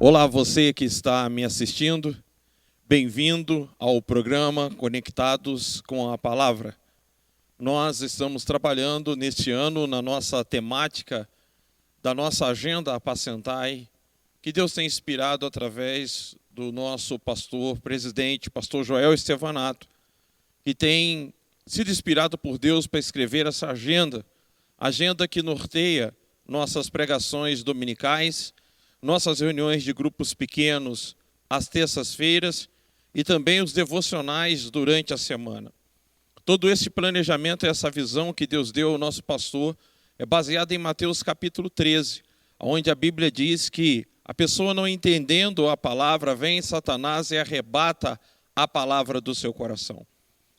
Olá, você que está me assistindo, bem-vindo ao programa Conectados com a Palavra. Nós estamos trabalhando neste ano na nossa temática da nossa agenda Apacentai, que Deus tem inspirado através do nosso pastor, presidente, pastor Joel Estevanato, que tem sido inspirado por Deus para escrever essa agenda que norteia nossas pregações dominicais, nossas reuniões de grupos pequenos às terças-feiras e também os devocionais durante a semana. Todo esse planejamento e essa visão que Deus deu ao nosso pastor é baseada em Mateus capítulo 13, onde a Bíblia diz que a pessoa não entendendo a palavra, vem Satanás e arrebata a palavra do seu coração.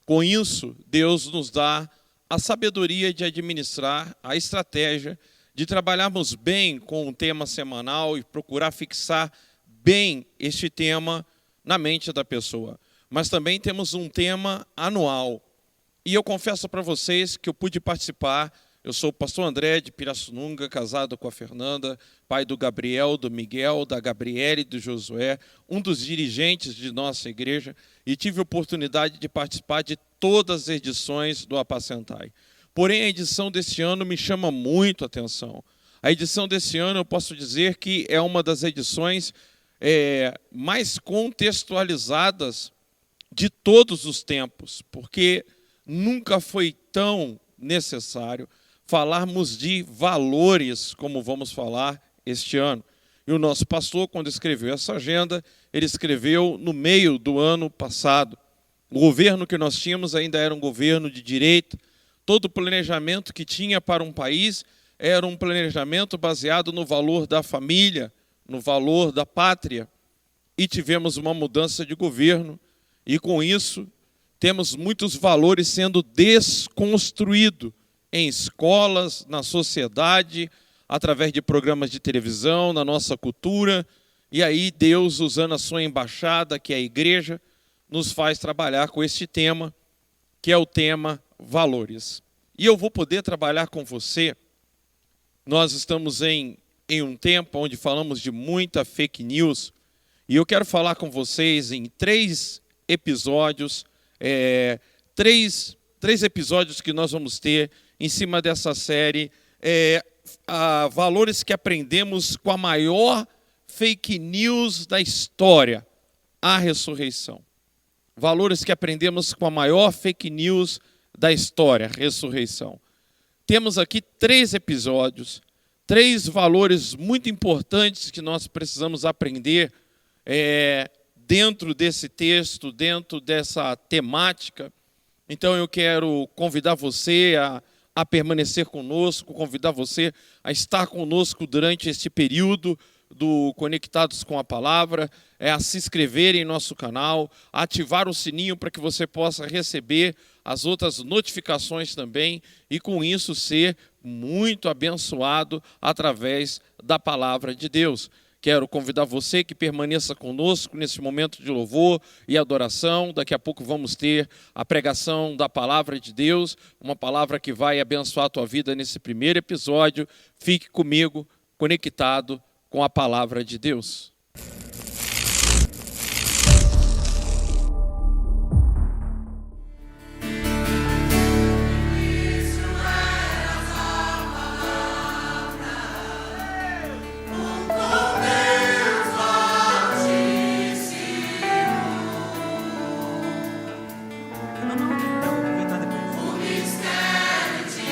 Com isso, Deus nos dá a sabedoria de administrar a estratégia de trabalharmos bem com o tema semanal e procurar fixar bem este tema na mente da pessoa. Mas também temos um tema anual. E eu confesso para vocês que eu pude participar. Eu sou o pastor André de Pirassununga, casado com a Fernanda, pai do Gabriel, do Miguel, da Gabriele e do Josué, um dos dirigentes de nossa igreja, e tive a oportunidade de participar de todas as edições do Apacentai. Porém, a edição desse ano me chama muito a atenção. A edição desse ano, eu posso dizer que é uma das edições mais contextualizadas de todos os tempos, porque nunca foi tão necessário falarmos de valores como vamos falar este ano. E o nosso pastor, quando escreveu essa agenda, ele escreveu no meio do ano passado. O governo que nós tínhamos ainda era um governo de direita. Todo o planejamento que tinha para um país era um planejamento baseado no valor da família, no valor da pátria. E tivemos uma mudança de governo, e com isso temos muitos valores sendo desconstruídos em escolas, na sociedade, através de programas de televisão, na nossa cultura. E aí Deus, usando a sua embaixada, que é a igreja, nos faz trabalhar com este tema, que é o tema valores. E eu vou poder trabalhar com você. Nós estamos em um tempo onde falamos de muita fake news, e eu quero falar com vocês em três episódios, três episódios que nós vamos ter em cima dessa série, valores que aprendemos com a maior fake news da história, a ressurreição. Valores que aprendemos com a maior fake news da história, a ressurreição. Temos aqui 3 episódios, 3 valores muito importantes que nós precisamos aprender dentro desse texto, dentro dessa temática. Então eu quero convidar você a permanecer conosco, convidar você a estar conosco durante este período do Conectados com a Palavra, a se inscrever em nosso canal, a ativar o sininho para que você possa receber as outras notificações também e com isso ser muito abençoado através da Palavra de Deus. Quero convidar você que permaneça conosco nesse momento de louvor e adoração. Daqui a pouco vamos ter a pregação da Palavra de Deus, uma palavra que vai abençoar a tua vida nesse primeiro episódio. Fique comigo, conectado com a Palavra de Deus. Mistério de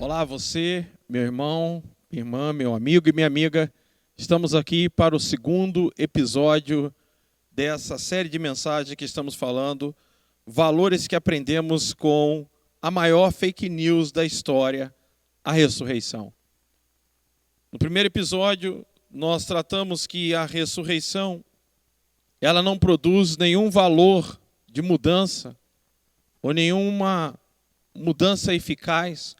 Olá você, meu irmão, minha irmã, meu amigo e minha amiga. Estamos aqui para o segundo episódio dessa série de mensagens que estamos falando, valores que aprendemos com a maior fake news da história, a ressurreição. No primeiro episódio, nós tratamos que a ressurreição, ela não produz nenhum valor de mudança ou nenhuma mudança eficaz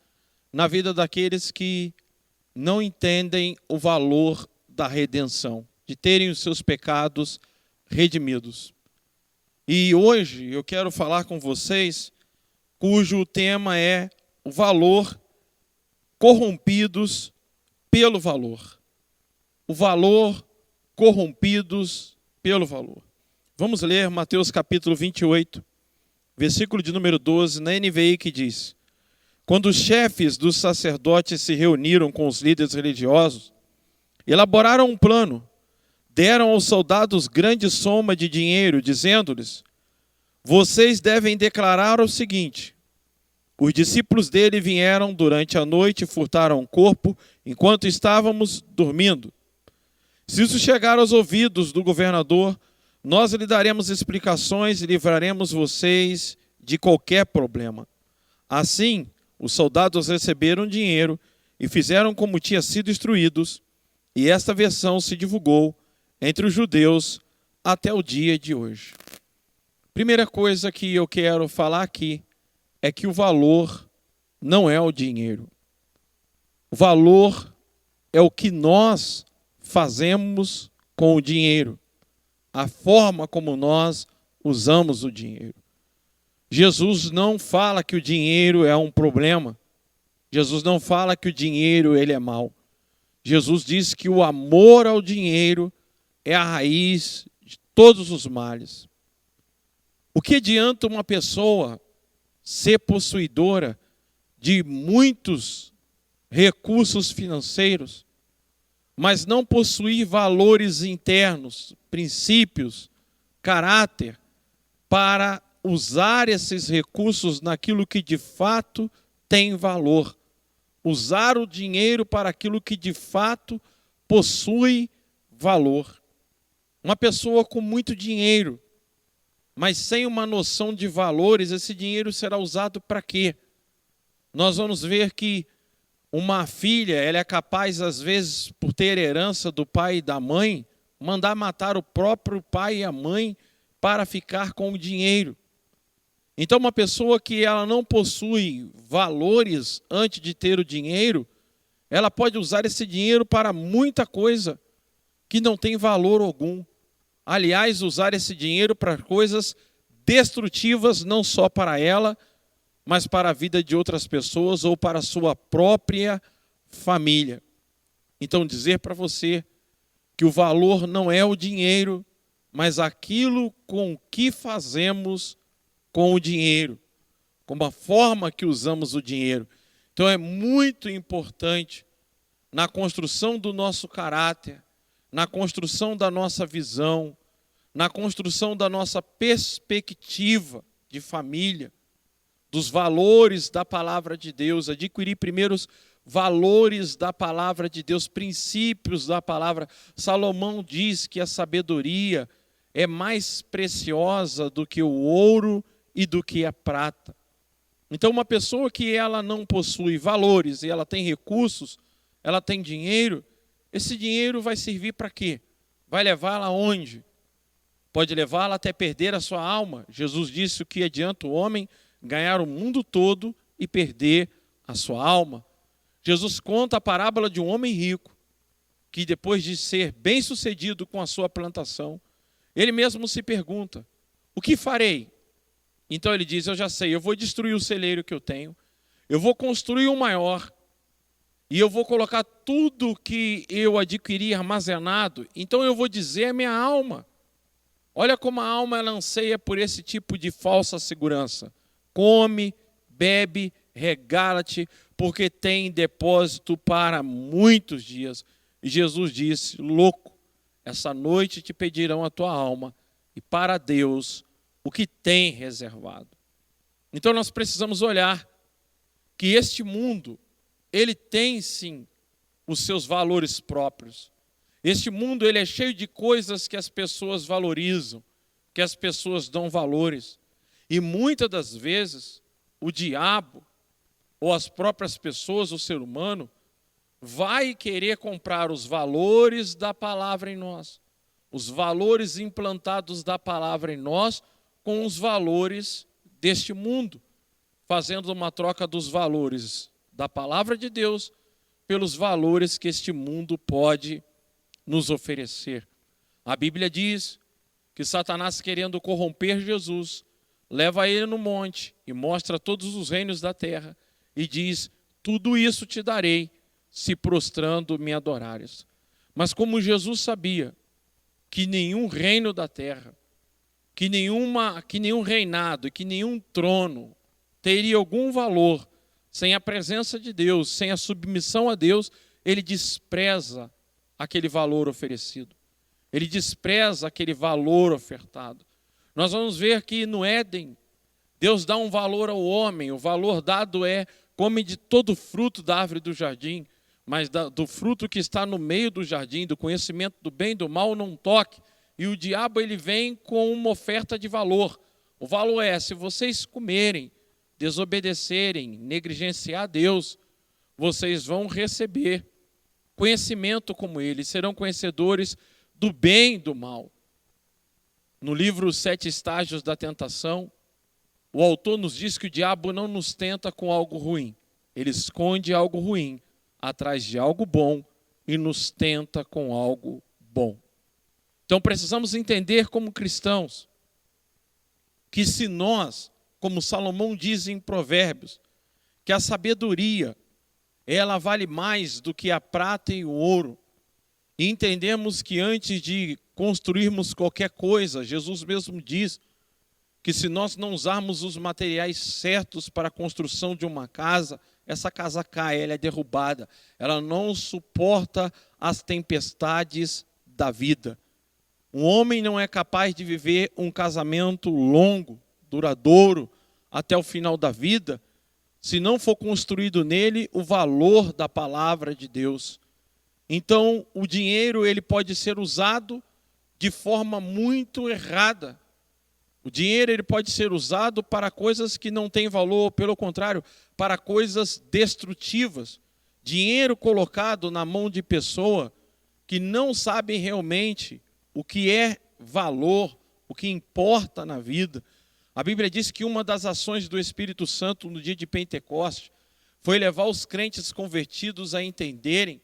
na vida daqueles que não entendem o valor da redenção, de terem os seus pecados redimidos. E hoje eu quero falar com vocês, cujo tema é o valor corrompidos pelo valor. O valor corrompidos pelo valor. Vamos ler Mateus capítulo 28, versículo de número 12, na NVI, que diz: quando os chefes dos sacerdotes se reuniram com os líderes religiosos, elaboraram um plano, deram aos soldados grande soma de dinheiro, dizendo-lhes: vocês devem declarar o seguinte: os discípulos dele vieram durante a noite e furtaram o corpo enquanto estávamos dormindo. Se isso chegar aos ouvidos do governador, nós lhe daremos explicações e livraremos vocês de qualquer problema. Assim, os soldados receberam dinheiro e fizeram como tinha sido instruídos, e esta versão se divulgou entre os judeus até o dia de hoje. Primeira coisa que eu quero falar aqui é que o valor não é o dinheiro. O valor é o que nós fazemos com o dinheiro, a forma como nós usamos o dinheiro. Jesus não fala que o dinheiro é um problema. Jesus não fala que o dinheiro ele é mau. Jesus diz que o amor ao dinheiro é a raiz de todos os males. O que adianta uma pessoa ser possuidora de muitos recursos financeiros, mas não possuir valores internos, princípios, caráter, para usar esses recursos naquilo que de fato tem valor. Usar o dinheiro para aquilo que de fato possui valor. Uma pessoa com muito dinheiro, mas sem uma noção de valores, esse dinheiro será usado para quê? Nós vamos ver que uma filha, ela é capaz, às vezes, por ter herança do pai e da mãe, mandar matar o próprio pai e a mãe para ficar com o dinheiro. Então, uma pessoa que ela não possui valores antes de ter o dinheiro, ela pode usar esse dinheiro para muita coisa que não tem valor algum. Aliás, usar esse dinheiro para coisas destrutivas, não só para ela, mas para a vida de outras pessoas ou para a sua própria família. Então, dizer para você que o valor não é o dinheiro, mas aquilo com que fazemos com o dinheiro, com a forma que usamos o dinheiro. Então é muito importante na construção do nosso caráter, na construção da nossa visão, na construção da nossa perspectiva de família, dos valores da palavra de Deus, adquirir primeiro os valores da palavra de Deus, princípios da palavra. Salomão diz que a sabedoria é mais preciosa do que o ouro e do que a prata. Então, uma pessoa que ela não possui valores e ela tem recursos, ela tem dinheiro, esse dinheiro vai servir para quê? Vai levá-la aonde? Pode levá-la até perder a sua alma. Jesus disse: o que adianta o homem ganhar o mundo todo e perder a sua alma. Jesus conta a parábola de um homem rico, que depois de ser bem-sucedido com a sua plantação, ele mesmo se pergunta: o que farei? Então ele diz: eu já sei, eu vou destruir o celeiro que eu tenho, eu vou construir um maior, e eu vou colocar tudo que eu adquiri armazenado. Então eu vou dizer a minha alma. Olha como a alma ela anseia por esse tipo de falsa segurança. Come, bebe, regala-te, porque tem depósito para muitos dias. E Jesus disse: louco, essa noite te pedirão a tua alma, e para Deus o que tem reservado. Então nós precisamos olhar que este mundo ele tem sim os seus valores próprios. Este mundo ele é cheio de coisas que as pessoas valorizam, que as pessoas dão valores. E muitas das vezes o diabo, ou as próprias pessoas, o ser humano, vai querer comprar os valores da palavra em nós, os valores implantados da palavra em nós com os valores deste mundo, fazendo uma troca dos valores da palavra de Deus pelos valores que este mundo pode nos oferecer. A Bíblia diz que Satanás, querendo corromper Jesus, leva ele no monte e mostra todos os reinos da terra e diz: tudo isso te darei, se prostrando me adorares. Mas como Jesus sabia que nenhum reino da terra, que nenhum reinado e que nenhum trono teria algum valor sem a presença de Deus, sem a submissão a Deus, ele despreza aquele valor oferecido. Ele despreza aquele valor ofertado. Nós vamos ver que no Éden, Deus dá um valor ao homem. O valor dado é: come de todo fruto da árvore do jardim, mas do fruto que está no meio do jardim, do conhecimento do bem e do mal, não toque. E o diabo ele vem com uma oferta de valor. O valor é: se vocês comerem, desobedecerem, negligenciar Deus, vocês vão receber conhecimento como ele, serão conhecedores do bem e do mal. No livro 7 Estágios da Tentação, o autor nos diz que o diabo não nos tenta com algo ruim. Ele esconde algo ruim atrás de algo bom e nos tenta com algo bom. Então precisamos entender como cristãos que se nós, como Salomão diz em Provérbios, que a sabedoria, ela vale mais do que a prata e o ouro. E entendemos que antes de construirmos qualquer coisa, Jesus mesmo diz que se nós não usarmos os materiais certos para a construção de uma casa, essa casa cai, ela é derrubada. Ela não suporta as tempestades da vida. Um homem não é capaz de viver um casamento longo, duradouro, até o final da vida, se não for construído nele o valor da palavra de Deus. Então, o dinheiro ele pode ser usado de forma muito errada. O dinheiro ele pode ser usado para coisas que não têm valor, pelo contrário, para coisas destrutivas. Dinheiro colocado na mão de pessoa que não sabem realmente o que é valor, o que importa na vida. A Bíblia diz que uma das ações do Espírito Santo no dia de Pentecostes foi levar os crentes convertidos a entenderem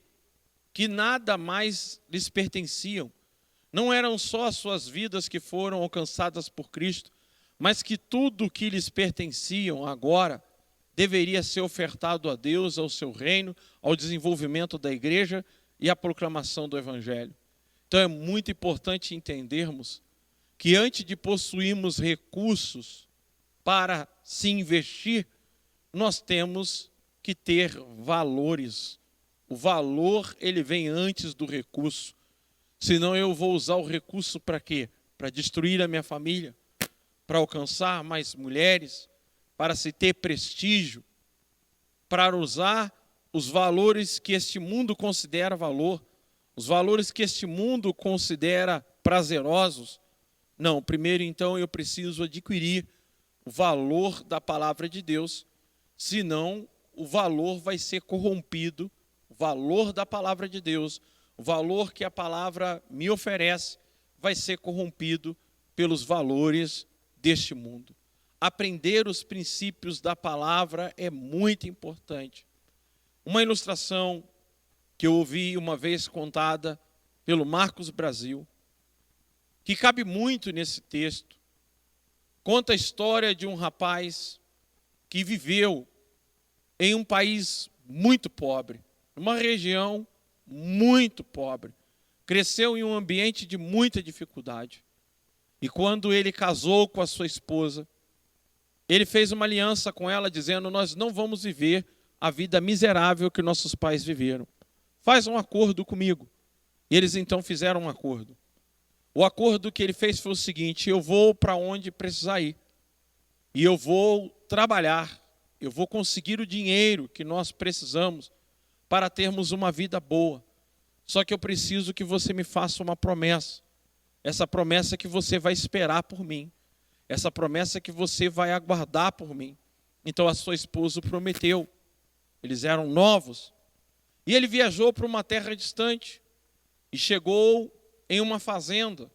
que nada mais lhes pertenciam. Não eram só as suas vidas que foram alcançadas por Cristo, mas que tudo que lhes pertenciam agora deveria ser ofertado a Deus, ao seu reino, ao desenvolvimento da igreja e à proclamação do Evangelho. Então é muito importante entendermos que antes de possuirmos recursos para se investir, nós temos que ter valores. O valor, ele vem antes do recurso. Senão eu vou usar o recurso para quê? Para destruir a minha família, para alcançar mais mulheres, para se ter prestígio, para usar os valores que este mundo considera valor, os valores que este mundo considera prazerosos. Não, primeiro então eu preciso adquirir o valor da palavra de Deus, senão o valor vai ser corrompido, o valor da palavra de Deus, o valor que a palavra me oferece vai ser corrompido pelos valores deste mundo. Aprender os princípios da palavra é muito importante. Uma ilustração que eu ouvi uma vez contada pelo Marcos Brasil, que cabe muito nesse texto, conta a história de um rapaz que viveu em um país muito pobre, numa região muito pobre, cresceu em um ambiente de muita dificuldade. E quando ele casou com a sua esposa, ele fez uma aliança com ela dizendo: nós não vamos viver a vida miserável que nossos pais viveram. Faz um acordo comigo. E eles então fizeram um acordo. O acordo que ele fez foi o seguinte: eu vou para onde precisar ir. E eu vou trabalhar. Eu vou conseguir o dinheiro que nós precisamos para termos uma vida boa. Só que eu preciso que você me faça uma promessa. Essa promessa que você vai esperar por mim. Essa promessa que você vai aguardar por mim. Então a sua esposa prometeu. Eles eram novos. E ele viajou para uma terra distante. E chegou em uma fazenda.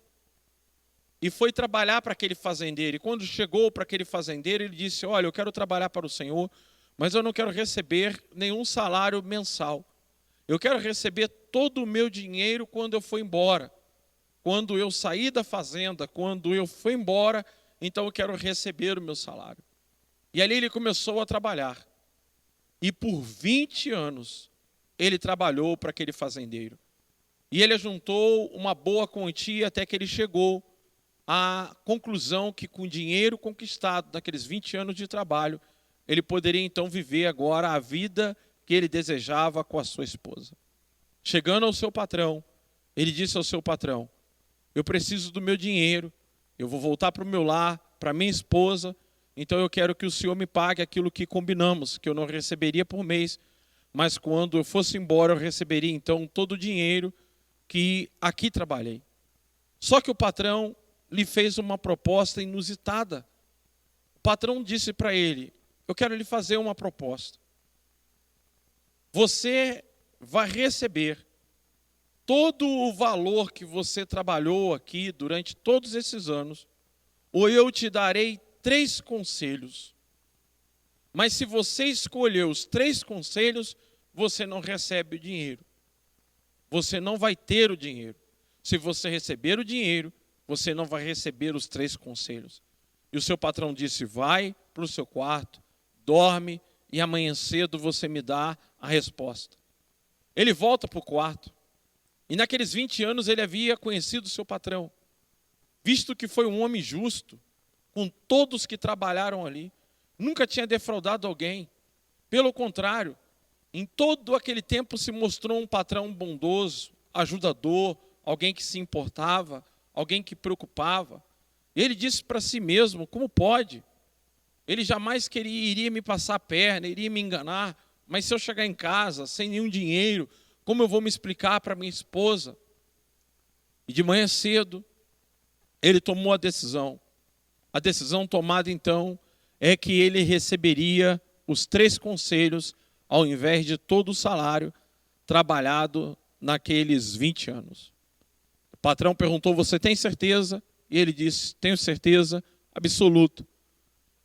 E foi trabalhar para aquele fazendeiro. E quando chegou para aquele fazendeiro, ele disse: olha, eu quero trabalhar para o Senhor, mas eu não quero receber nenhum salário mensal. Eu quero receber todo o meu dinheiro quando eu for embora. Quando eu sair da fazenda, quando eu for embora, então eu quero receber o meu salário. E ali ele começou a trabalhar. E por 20 anos, ele trabalhou para aquele fazendeiro. E ele ajuntou uma boa quantia até que ele chegou à conclusão que com o dinheiro conquistado naqueles 20 anos de trabalho, ele poderia então viver agora a vida que ele desejava com a sua esposa. Chegando ao seu patrão, ele disse ao seu patrão: eu preciso do meu dinheiro, eu vou voltar para o meu lar, para minha esposa, então eu quero que o senhor me pague aquilo que combinamos, que eu não receberia por mês, mas quando eu fosse embora eu receberia então todo o dinheiro que aqui trabalhei. Só que o patrão lhe fez uma proposta inusitada. O patrão disse para ele: eu quero lhe fazer uma proposta. Você vai receber todo o valor que você trabalhou aqui durante todos esses anos, ou eu te darei 3 conselhos. Mas se você escolher os 3 conselhos, você não recebe o dinheiro. Você não vai ter o dinheiro. Se você receber o dinheiro, você não vai receber os 3 conselhos. E o seu patrão disse: vai para o seu quarto, dorme, e amanhã cedo você me dá a resposta. Ele volta para o quarto. E naqueles 20 anos ele havia conhecido o seu patrão. Visto que foi um homem justo, com todos que trabalharam ali. Nunca tinha defraudado alguém. Pelo contrário, em todo aquele tempo se mostrou um patrão bondoso, ajudador, alguém que se importava, alguém que preocupava. Ele disse para si mesmo: como pode? Ele jamais iria me passar a perna, iria me enganar, mas se eu chegar em casa sem nenhum dinheiro, como eu vou me explicar para minha esposa? E de manhã cedo, ele tomou a decisão. A decisão tomada então é que ele receberia os 3 conselhos ao invés de todo o salário trabalhado naqueles 20 anos. O patrão perguntou: você tem certeza? E ele disse: tenho certeza absoluta.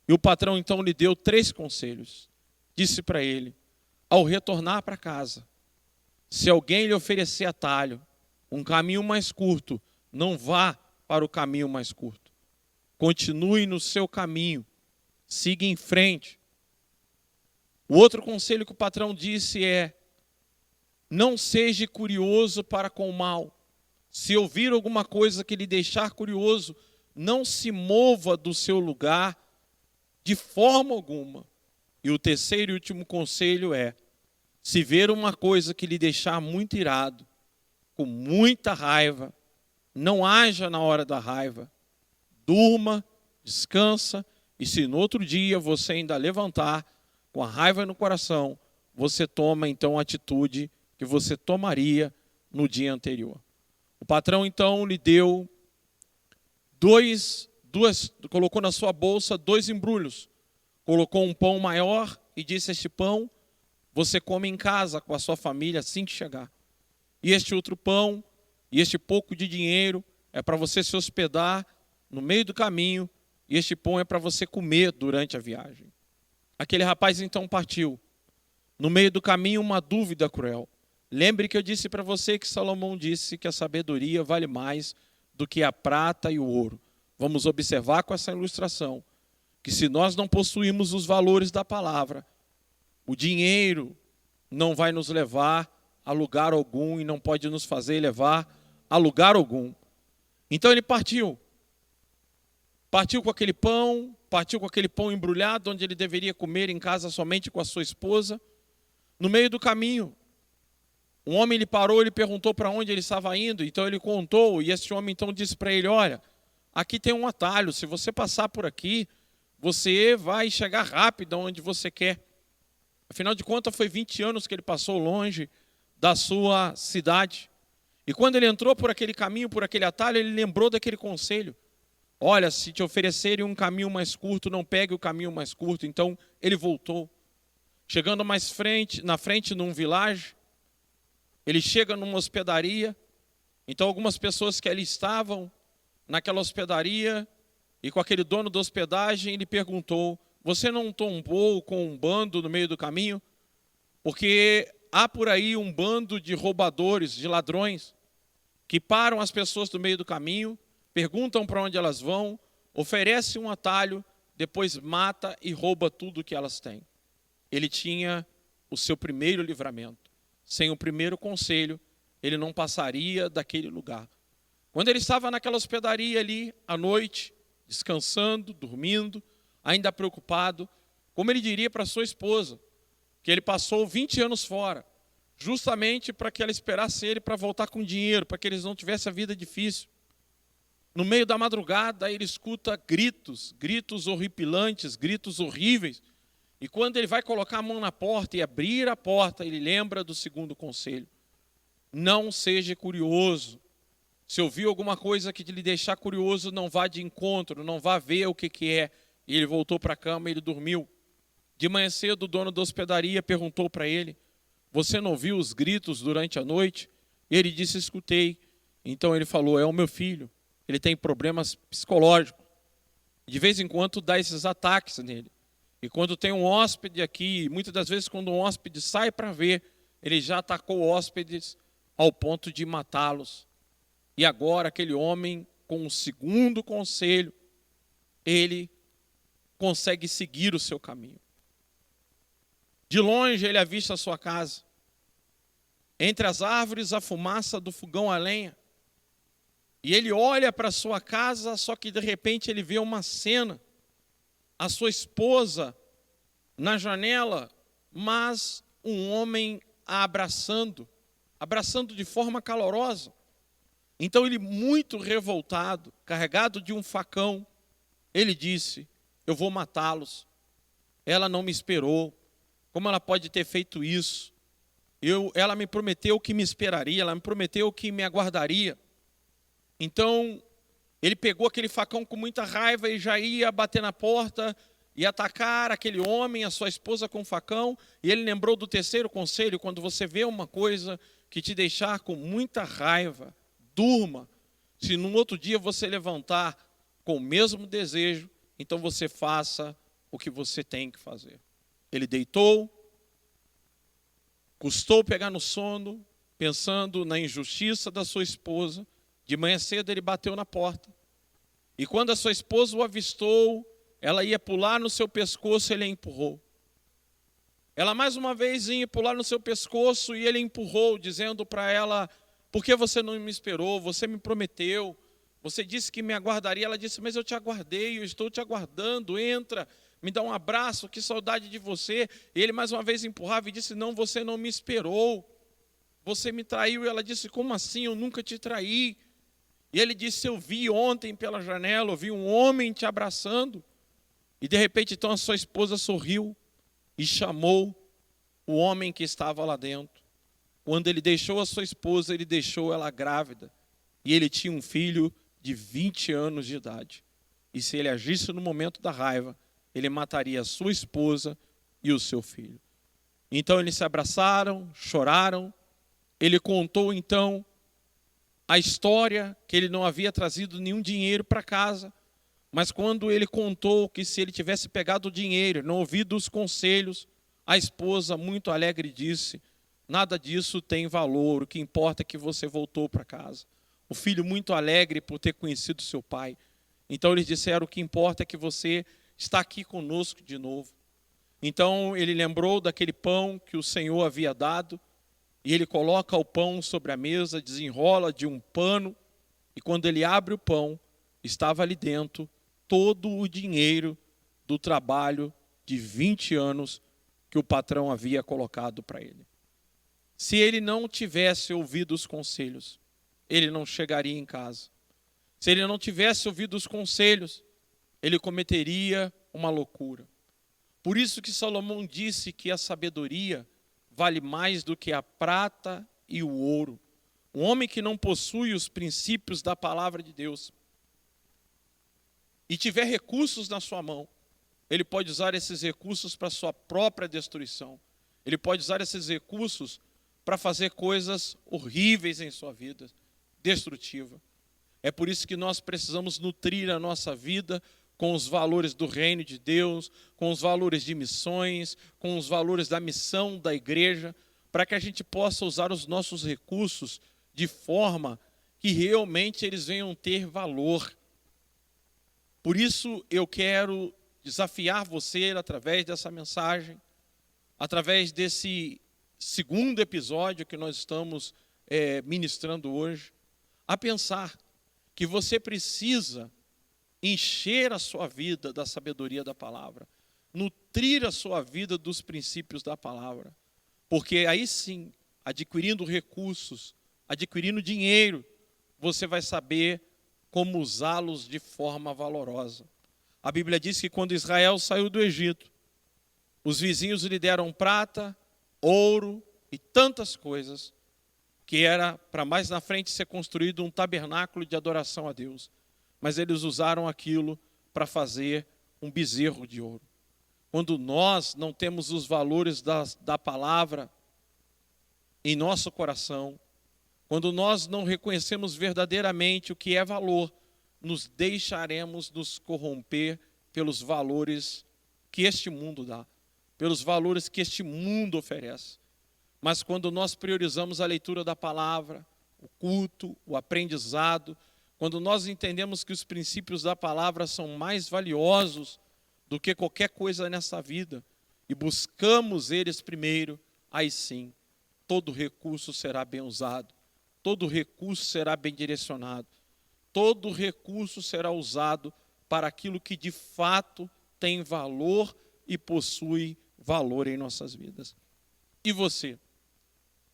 E o patrão então lhe deu 3 conselhos. Disse para ele: ao retornar para casa, se alguém lhe oferecer atalho, um caminho mais curto, não vá para o caminho mais curto. Continue no seu caminho, siga em frente. O outro conselho que o patrão disse é: não seja curioso para com o mal. Se ouvir alguma coisa que lhe deixar curioso, não se mova do seu lugar de forma alguma. E o terceiro e último conselho é: se ver uma coisa que lhe deixar muito irado, com muita raiva, não haja na hora da raiva. Durma, descansa, e se no outro dia você ainda levantar com a raiva no coração, você toma então a atitude que você tomaria no dia anterior. O patrão então lhe deu colocou na sua bolsa 2 embrulhos. Colocou um pão maior e disse: este pão você come em casa com a sua família assim que chegar. E este outro pão, e este pouco de dinheiro, é para você se hospedar no meio do caminho, e este pão é para você comer durante a viagem. Aquele rapaz então partiu. No meio do caminho, uma dúvida cruel. Lembre que eu disse para você que Salomão disse que a sabedoria vale mais do que a prata e o ouro. Vamos observar com essa ilustração que se nós não possuímos os valores da palavra, o dinheiro não vai nos levar a lugar algum e não pode nos fazer levar a lugar algum. Então ele partiu. Partiu com aquele pão embrulhado, onde ele deveria comer em casa somente com a sua esposa. No meio do caminho, um homem lhe parou, ele perguntou para onde ele estava indo, então ele contou, e esse homem então disse para ele: olha, aqui tem um atalho, se você passar por aqui, você vai chegar rápido onde você quer. Afinal de contas, foi 20 anos que ele passou longe da sua cidade. E quando ele entrou por aquele caminho, por aquele atalho, ele lembrou daquele conselho. Olha, se te oferecerem um caminho mais curto, não pegue o caminho mais curto. Então, ele voltou. Chegando na frente num vilarejo, ele chega numa hospedaria. Então, algumas pessoas que ali estavam naquela hospedaria e com aquele dono da hospedagem, ele perguntou: você não tombou com um bando no meio do caminho? Porque há por aí um bando de roubadores, de ladrões, que param as pessoas no meio do caminho, perguntam para onde elas vão, oferecem um atalho, depois mata e rouba tudo que elas têm. Ele tinha o seu primeiro livramento. Sem o primeiro conselho, ele não passaria daquele lugar. Quando ele estava naquela hospedaria ali, à noite, descansando, dormindo, ainda preocupado, como ele diria para sua esposa, que ele passou 20 anos fora, justamente para que ela esperasse ele para voltar com dinheiro, para que eles não tivessem a vida difícil. No meio da madrugada, ele escuta gritos, gritos horripilantes, gritos horríveis. E quando ele vai colocar a mão na porta e abrir a porta, ele lembra do segundo conselho. Não seja curioso. Se ouvir alguma coisa que lhe deixar curioso, não vá de encontro, não vá ver o que é. E ele voltou para a cama e ele dormiu. De manhã cedo, o dono da hospedaria perguntou para ele: você não ouviu os gritos durante a noite? E ele disse: escutei. Então ele falou: é o meu filho. Ele tem problemas psicológicos. De vez em quando dá esses ataques nele. E quando tem um hóspede aqui, muitas das vezes quando um hóspede sai para ver, ele já atacou hóspedes ao ponto de matá-los. E agora aquele homem, com o segundo conselho, ele consegue seguir o seu caminho. De longe ele avista a sua casa. Entre as árvores, a fumaça do fogão a lenha. E ele olha para a sua casa, só que de repente ele vê uma cena. A sua esposa na janela, mas um homem a abraçando de forma calorosa. Então ele, muito revoltado, carregado de um facão, ele disse: eu vou matá-los. Ela não me esperou. Como ela pode ter feito isso? Ela me prometeu que me esperaria, ela me prometeu que me aguardaria. Então, ele pegou aquele facão com muita raiva e já ia bater na porta e atacar aquele homem, a sua esposa com o facão. E ele lembrou do terceiro conselho: quando você vê uma coisa que te deixar com muita raiva, durma. Se no outro dia você levantar com o mesmo desejo, então você faça o que você tem que fazer. Ele deitou, custou pegar no sono, pensando na injustiça da sua esposa. De manhã cedo ele bateu na porta. E quando a sua esposa o avistou, ela ia pular no seu pescoço, ele a empurrou. Ela mais uma vez ia pular no seu pescoço e ele empurrou, dizendo para ela: por que você não me esperou? Você me prometeu, você disse que me aguardaria. Ela disse: mas eu te aguardei, eu estou te aguardando, entra, me dá um abraço, que saudade de você. E ele mais uma vez empurrava e disse: não, você não me esperou, você me traiu. E ela disse: como assim? Eu nunca te traí. E ele disse: eu vi ontem pela janela, eu vi um homem te abraçando. E de repente então a sua esposa sorriu e chamou o homem que estava lá dentro. Quando ele deixou a sua esposa, ele deixou ela grávida. E ele tinha um filho de 20 anos de idade. E se ele agisse no momento da raiva, ele mataria a sua esposa e o seu filho. Então eles se abraçaram, choraram. Ele contou então a história, que ele não havia trazido nenhum dinheiro para casa. Mas quando ele contou que se ele tivesse pegado o dinheiro, não ouvido os conselhos, a esposa, muito alegre, disse: nada disso tem valor, o que importa é que você voltou para casa. O filho, muito alegre por ter conhecido seu pai. Então eles disseram: o que importa é que você está aqui conosco de novo. Então ele lembrou daquele pão que o Senhor havia dado, e ele coloca o pão sobre a mesa, desenrola de um pano, e quando ele abre o pão, estava ali dentro todo o dinheiro do trabalho de 20 anos que o patrão havia colocado para ele. Se ele não tivesse ouvido os conselhos, ele não chegaria em casa. Se ele não tivesse ouvido os conselhos, ele cometeria uma loucura. Por isso que Salomão disse que a sabedoria vale mais do que a prata e o ouro. Um homem que não possui os princípios da palavra de Deus e tiver recursos na sua mão, ele pode usar esses recursos para a sua própria destruição. Ele pode usar esses recursos para fazer coisas horríveis em sua vida, destrutiva. É por isso que nós precisamos nutrir a nossa vida com os valores do reino de Deus, com os valores de missões, com os valores da missão da igreja, para que a gente possa usar os nossos recursos de forma que realmente eles venham ter valor. Por isso eu quero desafiar você através dessa mensagem, através desse segundo episódio que nós estamos ministrando hoje, a pensar que você precisa encher a sua vida da sabedoria da palavra, nutrir a sua vida dos princípios da palavra, porque aí sim, adquirindo recursos, adquirindo dinheiro, você vai saber como usá-los de forma valorosa. A Bíblia diz que quando Israel saiu do Egito, os vizinhos lhe deram prata, ouro e tantas coisas, que era para mais na frente ser construído um tabernáculo de adoração a Deus. Mas eles usaram aquilo para fazer um bezerro de ouro. Quando nós não temos os valores da palavra em nosso coração, quando nós não reconhecemos verdadeiramente o que é valor, nos deixaremos nos corromper pelos valores que este mundo dá, pelos valores que este mundo oferece. Mas quando nós priorizamos a leitura da palavra, o culto, o aprendizado, quando nós entendemos que os princípios da palavra são mais valiosos do que qualquer coisa nessa vida, e buscamos eles primeiro, aí sim, todo recurso será bem usado, todo recurso será bem direcionado, todo recurso será usado para aquilo que de fato tem valor e possui valor em nossas vidas. E você,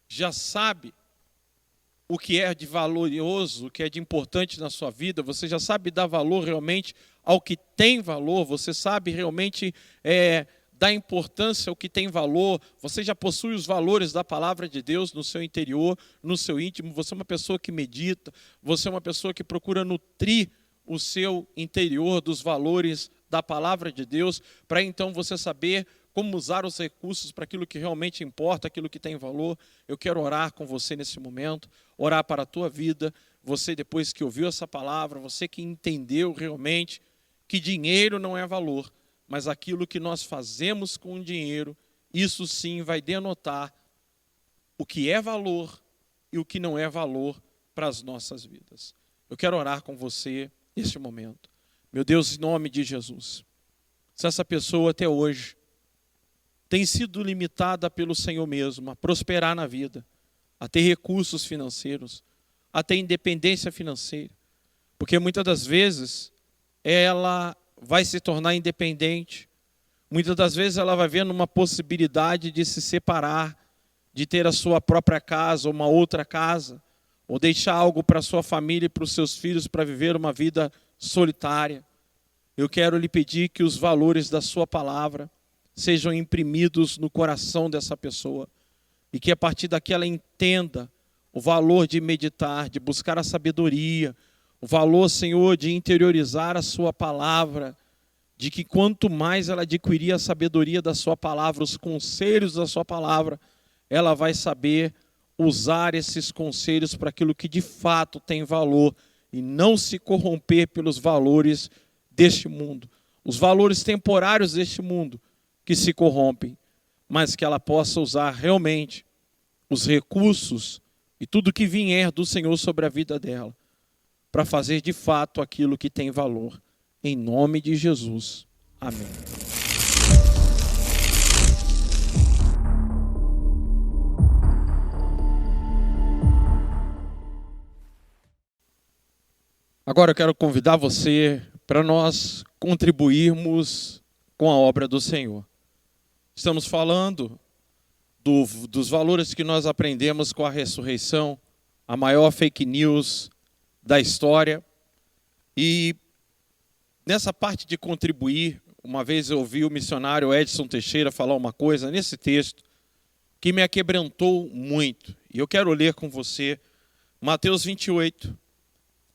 já sabe o que é de valoroso, o que é de importante na sua vida? Você já sabe dar valor realmente ao que tem valor? Você sabe realmente dar importância ao que tem valor? Você já possui os valores da palavra de Deus no seu interior, no seu íntimo? Você é uma pessoa que medita, você é uma pessoa que procura nutrir o seu interior dos valores da palavra de Deus, para então você saber como usar os recursos para aquilo que realmente importa, aquilo que tem valor. Eu quero orar com você nesse momento, orar para a tua vida, você depois que ouviu essa palavra, você que entendeu realmente que dinheiro não é valor, mas aquilo que nós fazemos com o dinheiro, isso sim vai denotar o que é valor e o que não é valor para as nossas vidas. Eu quero orar com você neste momento. Meu Deus, em nome de Jesus, se essa pessoa até hoje tem sido limitada pelo Senhor mesmo a prosperar na vida, a ter recursos financeiros, a ter independência financeira, porque muitas das vezes ela vai se tornar independente, muitas das vezes ela vai ver numa possibilidade de se separar, de ter a sua própria casa, ou uma outra casa, ou deixar algo para a sua família e para os seus filhos para viver uma vida solitária. Eu quero lhe pedir que os valores da sua palavra sejam imprimidos no coração dessa pessoa e que a partir daqui ela entenda o valor de meditar, de buscar a sabedoria, o valor, Senhor, de interiorizar a sua palavra, de que quanto mais ela adquirir a sabedoria da sua palavra, os conselhos da sua palavra, ela vai saber usar esses conselhos para aquilo que de fato tem valor e não se corromper pelos valores deste mundo, os valores temporários deste mundo que se corrompem, mas que ela possa usar realmente os recursos e tudo que vier do Senhor sobre a vida dela, para fazer de fato aquilo que tem valor. Em nome de Jesus. Amém. Agora eu quero convidar você para nós contribuirmos com a obra do Senhor. Estamos falando dos valores que nós aprendemos com a ressurreição, a maior fake news da história. E nessa parte de contribuir, uma vez eu ouvi o missionário Edson Teixeira falar uma coisa nesse texto que me aquebrantou muito. E eu quero ler com você Mateus 28,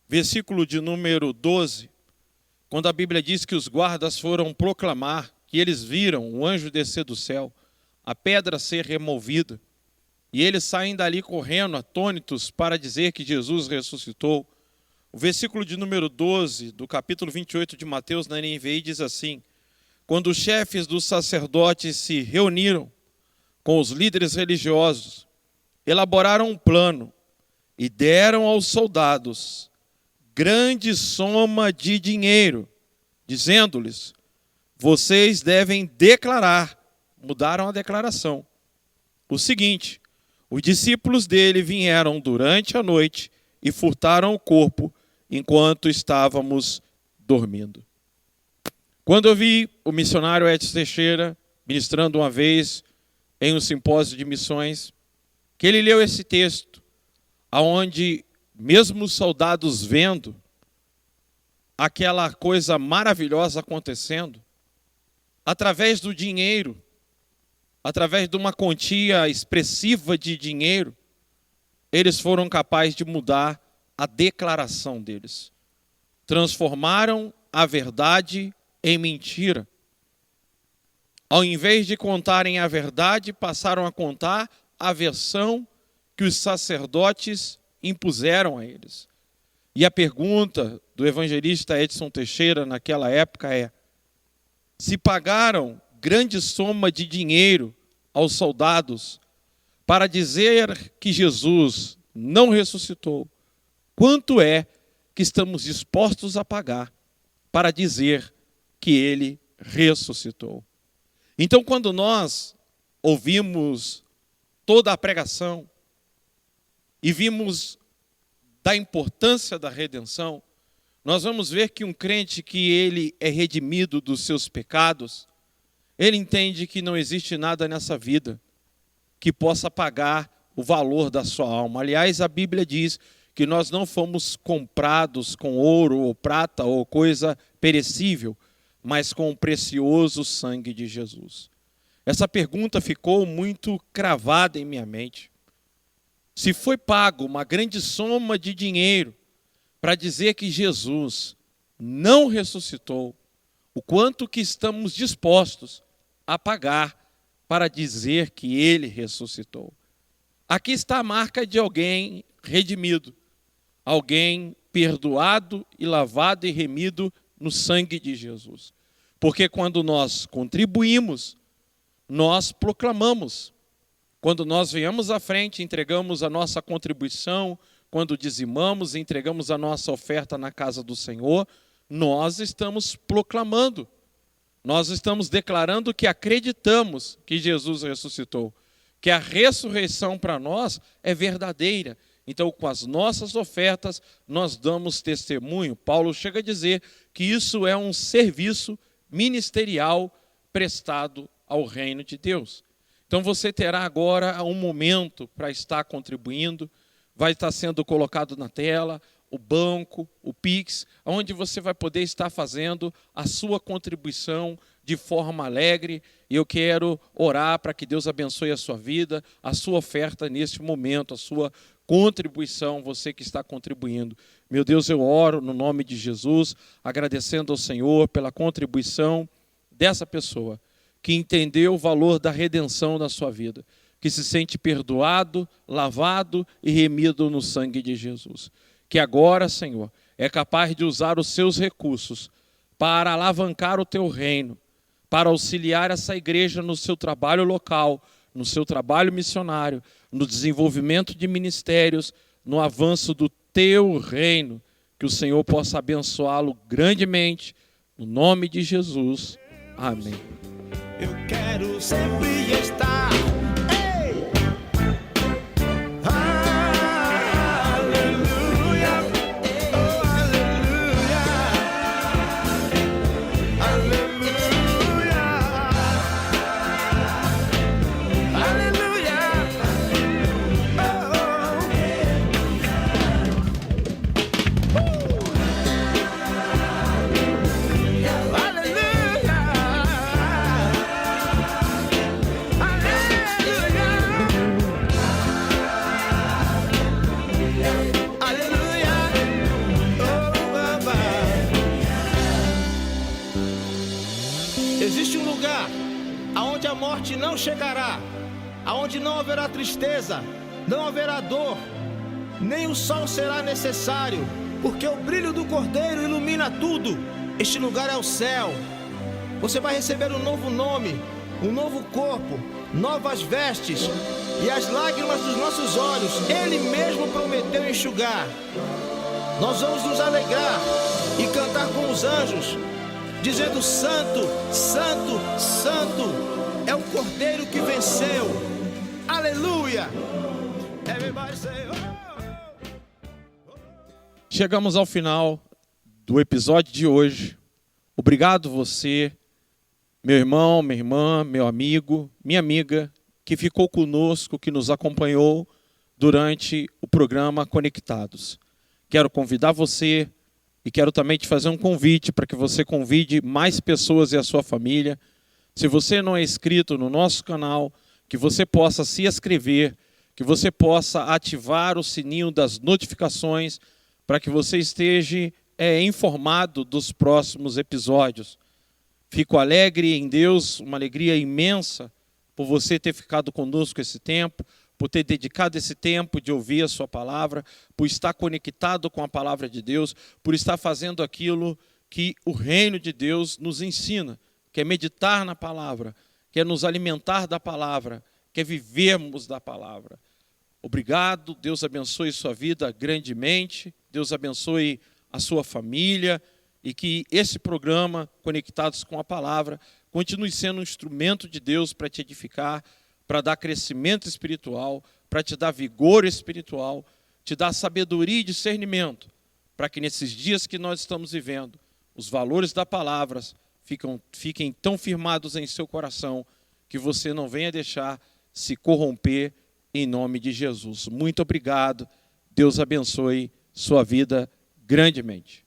versículo de número 12, quando a Bíblia diz que os guardas foram proclamar que eles viram o anjo descer do céu, a pedra ser removida, e eles saem dali correndo, atônitos, para dizer que Jesus ressuscitou. O versículo de número 12 do capítulo 28 de Mateus na NVI diz assim: quando os chefes dos sacerdotes se reuniram com os líderes religiosos, elaboraram um plano e deram aos soldados grande soma de dinheiro, dizendo-lhes: vocês devem declarar, mudaram a declaração, o seguinte: os discípulos dele vieram durante a noite e furtaram o corpo enquanto estávamos dormindo. Quando eu vi o missionário Edson Teixeira ministrando uma vez em um simpósio de missões, que ele leu esse texto, aonde mesmo os soldados vendo aquela coisa maravilhosa acontecendo, através do dinheiro, através de uma quantia expressiva de dinheiro, eles foram capazes de mudar a declaração deles. Transformaram a verdade em mentira. Ao invés de contarem a verdade, passaram a contar a versão que os sacerdotes impuseram a eles. E a pergunta do evangelista Edson Teixeira naquela época é: se pagaram grande soma de dinheiro aos soldados para dizer que Jesus não ressuscitou, quanto é que estamos dispostos a pagar para dizer que ele ressuscitou? Então, quando nós ouvimos toda a pregação e vimos da importância da redenção, nós vamos ver que um crente que ele é redimido dos seus pecados, ele entende que não existe nada nessa vida que possa pagar o valor da sua alma. Aliás, a Bíblia diz que nós não fomos comprados com ouro ou prata ou coisa perecível, mas com o precioso sangue de Jesus. Essa pergunta ficou muito cravada em minha mente. Se foi pago uma grande soma de dinheiro para dizer que Jesus não ressuscitou, o quanto que estamos dispostos a pagar para dizer que ele ressuscitou? Aqui está a marca de alguém redimido, alguém perdoado e lavado e remido no sangue de Jesus. Porque quando nós contribuímos, nós proclamamos. Quando nós viemos à frente, entregamos a nossa contribuição, quando dizimamos, entregamos a nossa oferta na casa do Senhor, nós estamos proclamando. Nós estamos declarando que acreditamos que Jesus ressuscitou, que a ressurreição para nós é verdadeira. Então, com as nossas ofertas, nós damos testemunho. Paulo chega a dizer que isso é um serviço ministerial prestado ao reino de Deus. Então, você terá agora um momento para estar contribuindo, vai estar sendo colocado na tela o banco, o Pix, onde você vai poder estar fazendo a sua contribuição de forma alegre. E eu quero orar para que Deus abençoe a sua vida, a sua oferta neste momento, a sua contribuição, você que está contribuindo. Meu Deus, eu oro no nome de Jesus, agradecendo ao Senhor pela contribuição dessa pessoa que entendeu o valor da redenção na sua vida, que se sente perdoado, lavado e remido no sangue de Jesus. Que agora, Senhor, é capaz de usar os seus recursos para alavancar o teu reino, para auxiliar essa igreja no seu trabalho local, no seu trabalho missionário, no desenvolvimento de ministérios, no avanço do teu reino, que o Senhor possa abençoá-lo grandemente, no nome de Jesus. Amém. Eu quero sempre estar. Ei! Aleluia! Oh, aleluia! Aleluia! Aleluia! Oh, aleluia! Existe um lugar aonde a morte não chegará, aonde não haverá tristeza, não haverá dor, nem o sol será necessário, porque o brilho do Cordeiro ilumina tudo. Este lugar é o céu. Você vai receber um novo nome, um novo corpo, novas vestes, e as lágrimas dos nossos olhos Ele mesmo prometeu enxugar. Nós vamos nos alegrar e cantar com os anjos, dizendo: Santo, Santo, Santo é o Cordeiro que venceu. Aleluia! Everybody say, Chegamos ao final do episódio de hoje. Obrigado você, meu irmão, minha irmã, meu amigo, minha amiga, que ficou conosco, que nos acompanhou durante o programa Conectados. Quero convidar você e quero também te fazer um convite para que você convide mais pessoas e a sua família. Se você não é inscrito no nosso canal, que você possa se inscrever, que você possa ativar o sininho das notificações para que você esteja informado dos próximos episódios. Fico alegre em Deus, uma alegria imensa por você ter ficado conosco esse tempo, por ter dedicado esse tempo de ouvir a sua palavra, por estar conectado com a palavra de Deus, por estar fazendo aquilo que o reino de Deus nos ensina, que é meditar na palavra, que é nos alimentar da palavra, que é vivermos da palavra. Obrigado, Deus abençoe sua vida grandemente, Deus abençoe a sua família e que esse programa, Conectados com a Palavra, continue sendo um instrumento de Deus para te edificar, para dar crescimento espiritual, para te dar vigor espiritual, te dar sabedoria e discernimento, para que nesses dias que nós estamos vivendo, os valores da palavra fiquem tão firmados em seu coração que você não venha deixar se corromper em nome de Jesus. Muito obrigado. Deus abençoe sua vida grandemente.